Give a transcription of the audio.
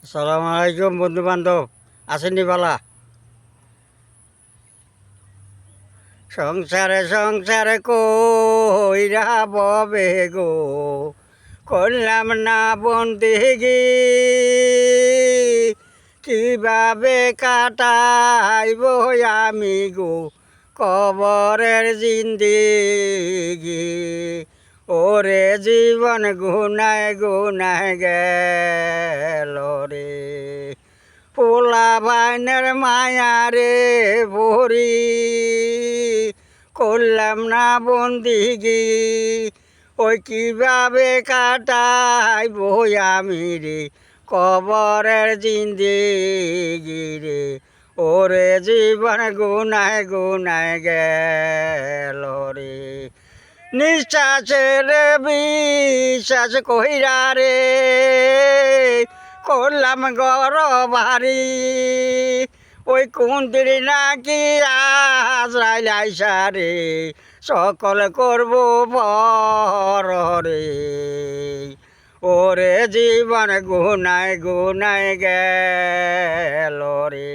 আসসালামু আলাইকুম বন্ধু বান্ধব, আসেননি বালা? সংসারে সংসারে কইরা ববে গো, করলাম না বন্দিগি, কিভাবে কাটাইব আমি গো কবরের জিন্দিগি। ওরে জীবন গুনায় গুনায় গেল রে, পোলা ভাইনের মায়া রে ভরি, করলাম না বন্দিগি। ওই কিভাবে কাটাইব আমি রে কবরের জিন্দিগি রে। ওরে জীবন গুনায় গুনায় গেল রে, নিঃশ্বাসের বিশ্বাস কইরা রে করলাম গর বাড়ি। ওই কুন্তির নাকি আজরাইল রে সকল করব পর রে। ওরে জীবন গুনায় গুনায় গেল রে।